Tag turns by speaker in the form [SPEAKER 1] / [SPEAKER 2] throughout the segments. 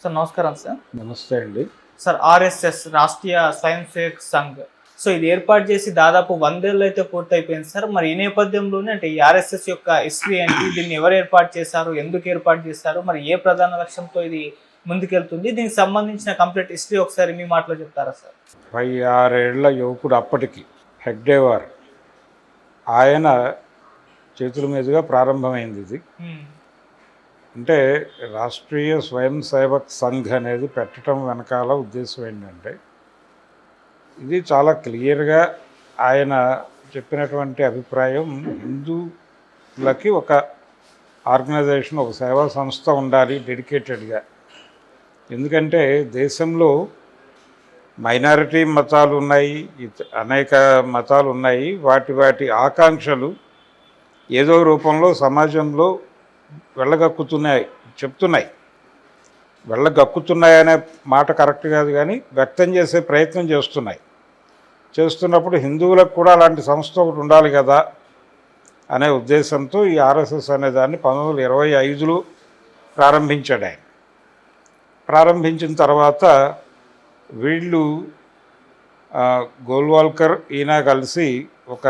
[SPEAKER 1] Sir నమస్కారం sir.
[SPEAKER 2] నమస్తే అండి.
[SPEAKER 1] సార్ ఆర్ఎస్ఎస్ రాష్ట్రీయ స్వయం సేవక్ సంఘ్ సో ఇది ఏర్పాటు చేసి దాదాపు 100 ఏళ్ళు అయితే పూర్తయిపోయింది సార్. మరి ఈ నేపథ్యంలోనే అంటే ఈ ఆర్ఎస్ఎస్ యొక్క హిస్టరీ ఏంటి, దీన్ని ఎవరు ఏర్పాటు చేశారు, ఎందుకు ఏర్పాటు చేశారు, మరి ఏ ప్రధాన లక్ష్యంతో ఇది ముందుకెళ్తుంది, దీనికి సంబంధించిన కంప్లీట్ హిస్టరీ ఒకసారి మీ మాటలో చెప్తారా సార్?
[SPEAKER 2] 26 ఏళ్ల యువకుడు అప్పటికి హెగ్డేవార్ ఆయన చేతుల మీదుగా ప్రారంభమైంది ఇది. అంటే రాష్ట్రీయ స్వయం సేవక్ సంఘ్ అనేది పెట్టడం వెనకాల ఉద్దేశం ఏంటంటే ఇది చాలా క్లియర్గా ఆయన చెప్పినటువంటి అభిప్రాయం, హిందువులకి ఒక ఆర్గనైజేషన్, ఒక సేవా సంస్థ ఉండాలి డెడికేటెడ్గా. ఎందుకంటే దేశంలో మైనారిటీ మతాలు ఉన్నాయి, అనేక మతాలు ఉన్నాయి. వాటి ఆకాంక్షలు ఏదో రూపంలో సమాజంలో చెప్తున్నాయి. వెళ్ళగక్కుతున్నాయనే మాట కరెక్ట్ కాదు, కానీ వ్యక్తం చేసే ప్రయత్నం చేస్తున్నప్పుడు హిందువులకు కూడా అలాంటి సంస్థ ఒకటి ఉండాలి కదా అనే ఉద్దేశంతో ఈ ఆర్ఎస్ఎస్ అనే దాన్ని 1925లో ప్రారంభించాడు ఆయన. ప్రారంభించిన తర్వాత వీళ్ళు గోల్వాల్కర్ ఈయన కలిసి ఒక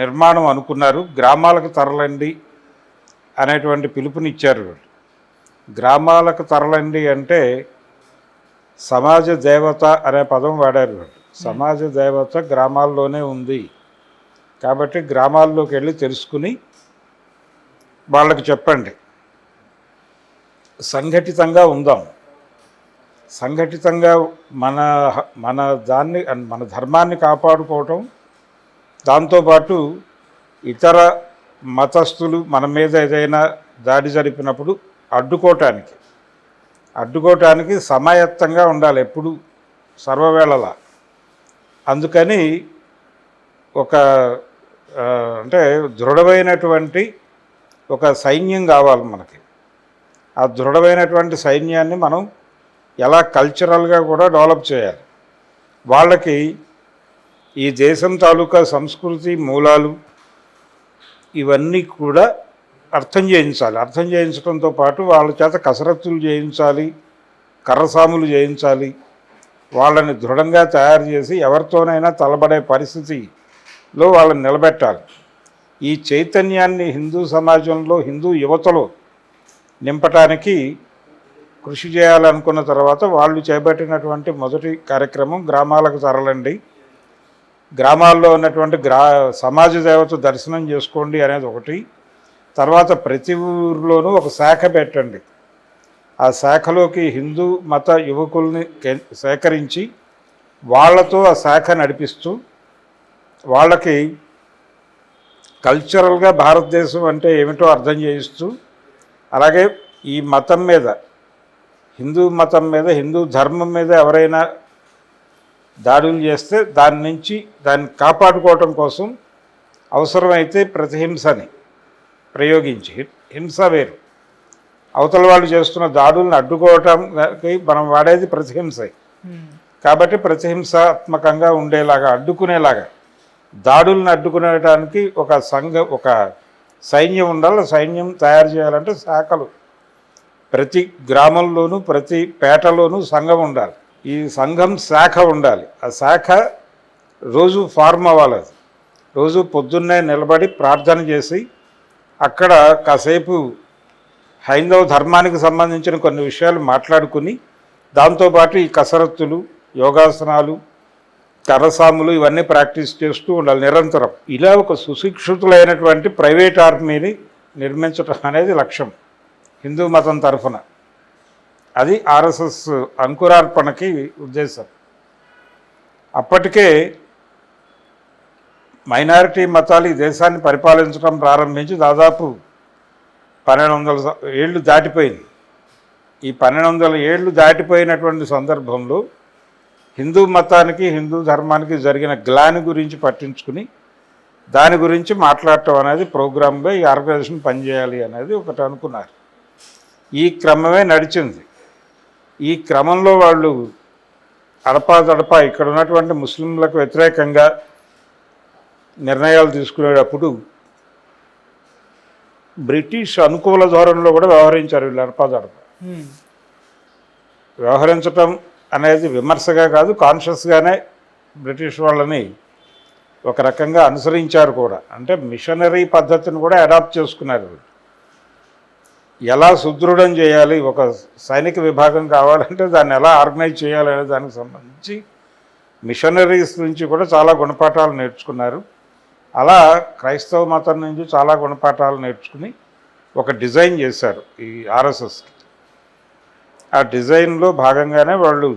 [SPEAKER 2] నిర్మాణం అనుకున్నారు. గ్రామాలకు తరలండి అనేటువంటి పిలుపునిచ్చారు. గ్రామాలకు తరలండి అంటే సమాజ దేవత అనే పదం వాడారు. సమాజ దేవత గ్రామాల్లోనే ఉంది కాబట్టి గ్రామాల్లోకి వెళ్ళి తెలుసుకుని వాళ్ళకి చెప్పండి, సంఘటితంగా ఉందాం, సంఘటితంగా మన ధర్మాన్ని కాపాడుకోవటం, దాంతోపాటు ఇతర మతస్థులు మన మీద ఏదైనా దాడి జరిపినప్పుడు అడ్డుకోవటానికి సమాయత్తంగా ఉండాలి ఎప్పుడు, సర్వవేళలా. అందుకని ఒక అంటే దృఢమైనటువంటి ఒక సైన్యం కావాలి మనకి. ఆ దృఢమైనటువంటి సైన్యాన్ని మనం ఎలా కల్చరల్గా కూడా డెవలప్ చేయాలి. వాళ్ళకి ఈ దేశం తాలూకా సంస్కృతి మూలాలు ఇవన్నీ కూడా అర్థం చేయించడంతో పాటు వాళ్ళ చేత కసరత్తులు చేయించాలి, కర్రసాములు చేయించాలి. వాళ్ళని దృఢంగా తయారు చేసి ఎవరితోనైనా తలబడే పరిస్థితిలో వాళ్ళని నిలబెట్టాలి. ఈ చైతన్యాన్ని హిందూ సమాజంలో, హిందూ యువతలో నింపటానికి కృషి చేయాలనుకున్న తర్వాత వాళ్ళు చేపట్టినటువంటి మొదటి కార్యక్రమం గ్రామాలకు తరలండి, గ్రామాల్లో ఉన్నటువంటి సమాజ దేవత దర్శనం చేసుకోండి అనేది ఒకటి. తర్వాత ప్రతి ఊరిలోనూ ఒక శాఖ పెట్టండి. ఆ శాఖలోకి హిందూ మత యువకుల్ని సేకరించి వాళ్ళతో ఆ శాఖ నడిపిస్తూ వాళ్ళకి కల్చరల్గా భారతదేశం అంటే ఏమిటో అర్థం చేయిస్తూ, అలాగే ఈ మతం మీద, హిందూ మతం మీద, హిందూ ధర్మం మీద ఎవరైనా దాడులు చేస్తే దాన్ని కాపాడుకోవటం కోసం అవసరమైతే ప్రతిహింసని ప్రయోగించి, హింస వేరు, అవతల వాళ్ళు చేస్తున్న దాడులను అడ్డుకోవటానికి మనం వాడేది ప్రతిహింస. కాబట్టి ప్రతిహింసాత్మకంగా ఉండేలాగా, అడ్డుకునేలాగా, దాడులను అడ్డుకునేటానికి ఒక సైన్యం ఉండాలి. సైన్యం తయారు చేయాలంటే శాఖలు, ప్రతి గ్రామంలోనూ ప్రతి పేటలోనూ సంఘం ఉండాలి. ఈ సంఘం శాఖ ఉండాలి. ఆ శాఖ రోజు ఫార్మ్ అవ్వాలి. అది రోజు పొద్దున్నే నిలబడి ప్రార్థన చేసి అక్కడ కాసేపు హైందవ ధర్మానికి సంబంధించిన కొన్ని విషయాలు మాట్లాడుకుని, దాంతోపాటు ఈ కసరత్తులు, యోగాసనాలు, కర్రసాములు ఇవన్నీ ప్రాక్టీస్ చేస్తూ ఉండాలి నిరంతరం. ఇలా ఒక సుశిక్షితులైనటువంటి ప్రైవేట్ ఆర్మీని నిర్మించడం అనేది లక్ష్యం హిందూ మతం తరఫున. అది ఆర్ఎస్ఎస్ అంకురార్పణకి ఉద్దేశం. అప్పటికే మైనారిటీ మతాలు ఈ దేశాన్ని పరిపాలించడం ప్రారంభించి దాదాపు 1200 ఏళ్ళు దాటిపోయింది. ఈ 1200 ఏళ్ళు దాటిపోయినటువంటి సందర్భంలో హిందూ మతానికి, హిందూ ధర్మానికి జరిగిన గ్లాని గురించి పట్టించుకుని దాని గురించి మాట్లాడటం అనేది ప్రోగ్రామ్గా ఈ ఆర్గనైజేషన్ పనిచేయాలి అనేది ఒకటి అనుకున్నారు. ఈ క్రమమే నడిచింది. ఈ క్రమంలో వాళ్ళు అడపాదడపా ఇక్కడ ఉన్నటువంటి ముస్లింలకు వ్యతిరేకంగా నిర్ణయాలు తీసుకునేటప్పుడు బ్రిటిష్ అనుకూల ధోరణిలో కూడా వ్యవహరించారు వీళ్ళు అడపాదడప. వ్యవహరించటం అనేది విమర్శగా కాదు, కాన్షియస్గానే బ్రిటిష్ వాళ్ళని ఒక రకంగా అనుసరించారు కూడా. అంటే మిషనరీ పద్ధతిని కూడా అడాప్ట్ చేసుకున్నారు. ఎలా సుదృఢం చేయాలి, ఒక సైనిక విభాగం కావాలంటే దాన్ని ఎలా ఆర్గనైజ్ చేయాలి అనే దానికి సంబంధించి మిషనరీస్ నుంచి కూడా చాలా గుణపాఠాలు నేర్చుకున్నారు. అలా క్రైస్తవ మతం నుంచి చాలా గుణపాఠాలు నేర్చుకుని ఒక డిజైన్ చేశారు ఈ ఆర్ఎస్ఎస్కి. ఆ డిజైన్లో భాగంగానే వాళ్ళు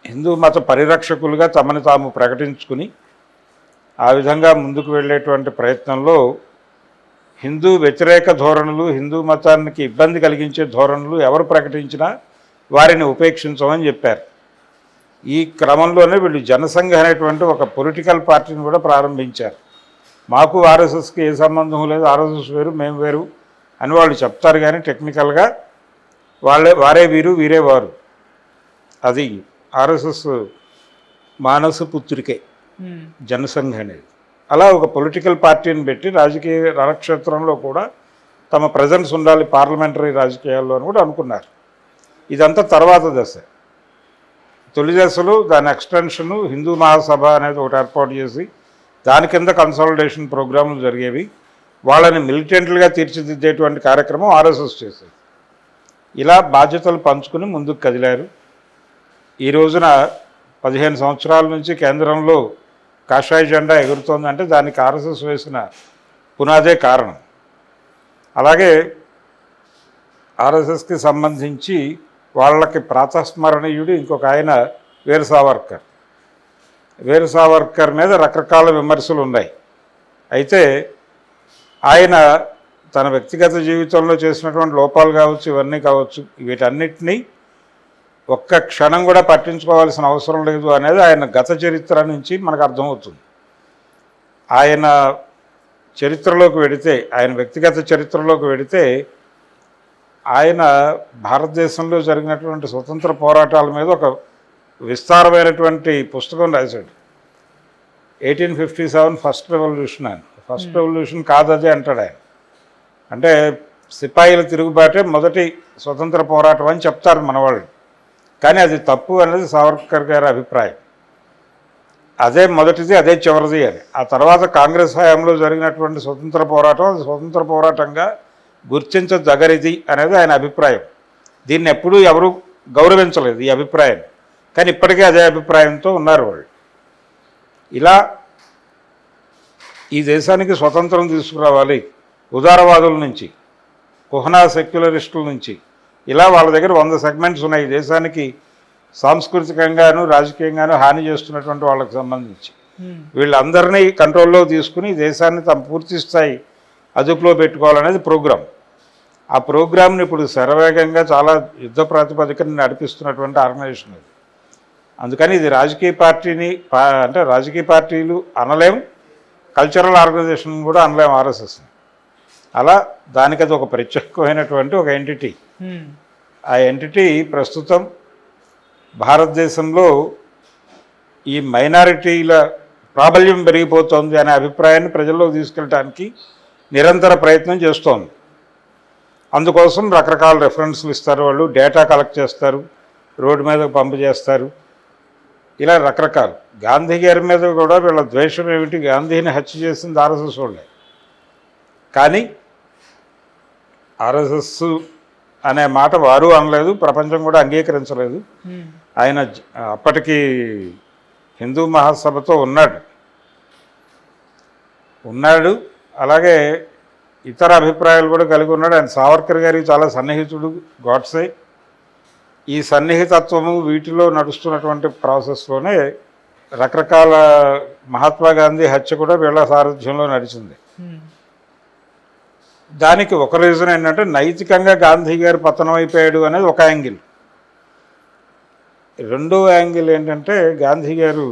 [SPEAKER 2] హిందూ మత పరిరక్షకులుగా తమని తాము ప్రకటించుకుని ఆ విధంగా ముందుకు వెళ్ళేటువంటి ప్రయత్నంలో హిందూ వ్యతిరేక ధోరణులు, హిందూ మతానికి ఇబ్బంది కలిగించే ధోరణులు ఎవరు ప్రకటించినా వారిని ఉపేక్షించమని చెప్పారు. ఈ క్రమంలోనే వీళ్ళు జనసంఘ అనేటువంటి ఒక పొలిటికల్ పార్టీని కూడా ప్రారంభించారు. మాకు ఆర్ఎస్ఎస్కి ఏ సంబంధం లేదు, ఆర్ఎస్ఎస్ వేరు మేము వేరు అని వాళ్ళు చెప్తారు, కానీ టెక్నికల్గా వారే వీరు వీరే వారు. అది ఆర్ఎస్ఎస్ మానస పుత్రికే జనసంఘ అనేది. అలా ఒక పొలిటికల్ పార్టీని పెట్టి రాజకీయ రణక్షేత్రంలో కూడా తమ ప్రజెన్స్ ఉండాలి పార్లమెంటరీ రాజకీయాల్లో అని కూడా అనుకున్నారు. ఇదంతా తర్వాత దశ. తొలి దశలో దాని ఎక్స్టెన్షను హిందూ మహాసభ అనేది ఒకటి ఏర్పాటు చేసి దాని కింద కన్సాలిడేషన్ ప్రోగ్రాములు జరిగేవి. వాళ్ళని మిలిటెంట్లుగా తీర్చిదిద్దేటువంటి కార్యక్రమం ఆర్ఎస్ఎస్ చేసేది. ఇలా బాధ్యతలు పంచుకుని ముందుకు కదిలారు. ఈ రోజున 15 సంవత్సరాల నుంచి కేంద్రంలో కాషాయ జెండా ఎగురుతోందంటే దానికి ఆర్ఎస్ఎస్ వేసిన పునాదే కారణం. అలాగే ఆర్ఎస్ఎస్కి సంబంధించి వాళ్ళకి ప్రాతస్మరణీయుడు ఇంకొక ఆయన వీర సావర్కర్. వీర సావర్కర్ మీద రకరకాల విమర్శలు ఉన్నాయి. అయితే ఆయన తన వ్యక్తిగత జీవితంలో చేసినటువంటి లోపాలు కావచ్చు, ఇవన్నీ కావచ్చు, వీటన్నిటినీ ఒక్క క్షణం కూడా పట్టించుకోవాల్సిన అవసరం లేదు అనేది ఆయన గత చరిత్ర నుంచి మనకు అర్థమవుతుంది. ఆయన చరిత్రలోకి వెడితే, ఆయన వ్యక్తిగత చరిత్రలోకి వెడితే, ఆయన భారతదేశంలో జరిగినటువంటి స్వతంత్ర పోరాటాల మీద ఒక విస్తారమైనటువంటి పుస్తకం రాశాడు. 1857 ఫస్ట్ రెవల్యూషన్ అని. ఫస్ట్ రెవల్యూషన్ కాదదే అంటాడు ఆయన. అంటే సిపాయిల తిరుగుబాటే మొదటి స్వతంత్ర పోరాటం అని చెప్తారు మనవాళ్ళు, కానీ అది తప్పు అనేది సావర్కర్ గారి అభిప్రాయం. అదే మొదటిది, అదే చివరిది అని. ఆ తర్వాత కాంగ్రెస్ హయాంలో జరిగినటువంటి స్వతంత్ర పోరాటం అది స్వతంత్ర పోరాటంగా గుర్తించదగనిది అనేది ఆయన అభిప్రాయం. దీన్ని ఎప్పుడూ ఎవరు గౌరవించలేదు ఈ అభిప్రాయాన్ని, కానీ ఇప్పటికే అదే అభిప్రాయంతో ఉన్నారు వాళ్ళు. ఇలా ఈ దేశానికి స్వతంత్రం తీసుకురావాలి ఉదారవాదుల నుంచి, కుహనా సెక్యులరిస్టుల నుంచి, ఇలా వాళ్ళ దగ్గర 100 సెగ్మెంట్స్ ఉన్నాయి ఈ దేశానికి సాంస్కృతికంగాను రాజకీయంగాను హాని చేస్తున్నటువంటి వాళ్ళకి సంబంధించి. వీళ్ళందరినీ కంట్రోల్లో తీసుకుని దేశాన్ని తమ పూర్తి స్థాయి అదుపులో పెట్టుకోవాలనేది ప్రోగ్రాం. ఆ ప్రోగ్రాంని ఇప్పుడు శరవేగంగా చాలా యుద్ధ ప్రాతిపదికన నడిపిస్తున్నటువంటి ఆర్గనైజేషన్ ఇది. అందుకని ఇది రాజకీయ పార్టీని అంటే రాజకీయ పార్టీలు అనలేం, కల్చరల్ ఆర్గనైజేషన్ కూడా అనలేం ఆర్ఎస్ఎస్ని. అలా దానికి అది ఒక ప్రత్యేకమైనటువంటి ఒక ఎంటిటీ. ఆ ఎంటిటీ ప్రస్తుతం భారతదేశంలో ఈ మైనారిటీల ప్రాబల్యం పెరిగిపోతుంది అనే అభిప్రాయాన్ని ప్రజల్లోకి తీసుకెళ్ళడానికి నిరంతర ప్రయత్నం చేస్తోంది. అందుకోసం రకరకాల రెఫరెన్స్లు ఇస్తారు, వాళ్ళు డేటా కలెక్ట్ చేస్తారు, రోడ్డు మీదకు పంపు చేస్తారు, ఇలా రకరకాలు. గాంధీ గారి మీద కూడా వీళ్ళ ద్వేషం ఏమిటి, గాంధీని హత్య చేసింది ఆర్ఎస్ఎస్ వాళ్ళే. కానీ ఆర్ఎస్ఎస్ అనే మాట వారు అనలేదు, ప్రపంచం కూడా అంగీకరించలేదు. ఆయన అప్పటికి హిందూ మహాసభతో ఉన్నాడు. అలాగే ఇతర అభిప్రాయాలు కూడా కలిగి ఉన్నాడు. ఆయన సావర్కర్ గారికి చాలా సన్నిహితుడు గాడ్సే. ఈ సన్నిహితత్వము వీటిలో నడుస్తున్నటువంటి ప్రాసెస్లోనే రకరకాల మహాత్మా గాంధీ హత్య కూడా వీళ్ళ సారథ్యంలో నడిచింది. దానికి ఒక రీజన్ ఏంటంటే నైతికంగా గాంధీ గారు పతనం అయిపోయాడు అనేది ఒక యాంగిల్. రెండో యాంగిల్ ఏంటంటే గాంధీ గారు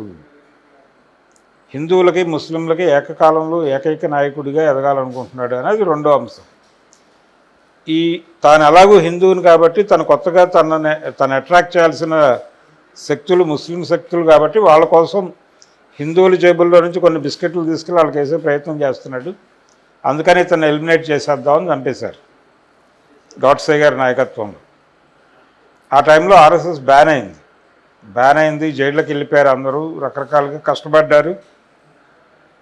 [SPEAKER 2] హిందువులకి ముస్లింలకి ఏకకాలంలో ఏకైక నాయకుడిగా ఎదగాలనుకుంటున్నాడు అనేది రెండో అంశం. తాను ఎలాగూ హిందువుని కాబట్టి తను కొత్తగా తను అట్రాక్ట్ చేయాల్సిన శక్తులు ముస్లిం శక్తులు కాబట్టి వాళ్ళ కోసం హిందువుల జేబుల్లో నుంచి కొన్ని బిస్కెట్లు తీసుకెళ్ళి వాళ్ళకి వేసే ప్రయత్నం చేస్తున్నాడు. అందుకని తను ఎలిమినేట్ చేసేద్దామని చంపేశారు గాడ్సే గారి నాయకత్వంలో. ఆ టైంలో ఆర్ఎస్ఎస్ బ్యాన్ అయింది, జైల్లోకి వెళ్ళిపోయారు, అందరూ రకరకాలుగా కష్టపడ్డారు.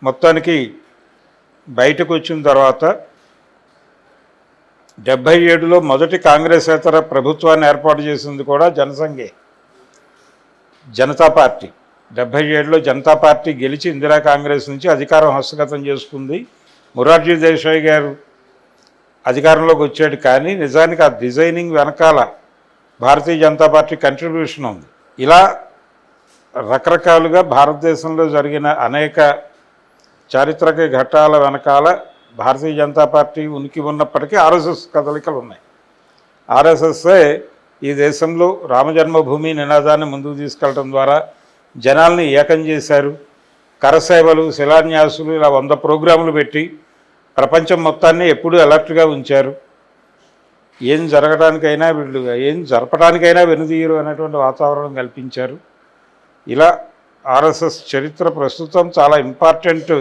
[SPEAKER 2] మొత్తానికి బయటకు వచ్చిన తర్వాత 77లో మొదటి కాంగ్రెసేతర ప్రభుత్వాన్ని ఏర్పాటు చేసింది కూడా జనతా పార్టీ. 77లో జనతా పార్టీ గెలిచి ఇందిరా కాంగ్రెస్ నుంచి అధికారం హస్తగతం చేసుకుంది. మొరార్జీ దేశాయ్ గారు అధికారంలోకి వచ్చాడు, కానీ నిజానికి ఆ డిజైనింగ్ వెనకాల భారతీయ జనతా పార్టీ కంట్రిబ్యూషన్ ఉంది. ఇలా రకరకాలుగా భారతదేశంలో జరిగిన అనేక చారిత్రక ఘట్టాల వెనకాల భారతీయ జనతా పార్టీ ఉనికి ఉన్నప్పటికీ ఆర్ఎస్ఎస్ కదలికలు ఉన్నాయి. ఆర్ఎస్ఎస్ఏ ఈ దేశంలో రామజన్మభూమి నినాదాన్ని ముందుకు తీసుకెళ్ళడం ద్వారా జనాల్ని ఏకం చేశారు. కరసేవలు, శిలాన్యాసులు, ఇలా 100 ప్రోగ్రాములు పెట్టి ప్రపంచం మొత్తాన్ని ఎప్పుడూ అలర్ట్గా ఉంచారు. ఏం జరపడానికైనా వెనుదీయరు అనేటువంటి వాతావరణం కల్పించారు. ఇలా ఆర్ఎస్ఎస్ చరిత్ర ప్రస్తుతం చాలా ఇంపార్టెంట్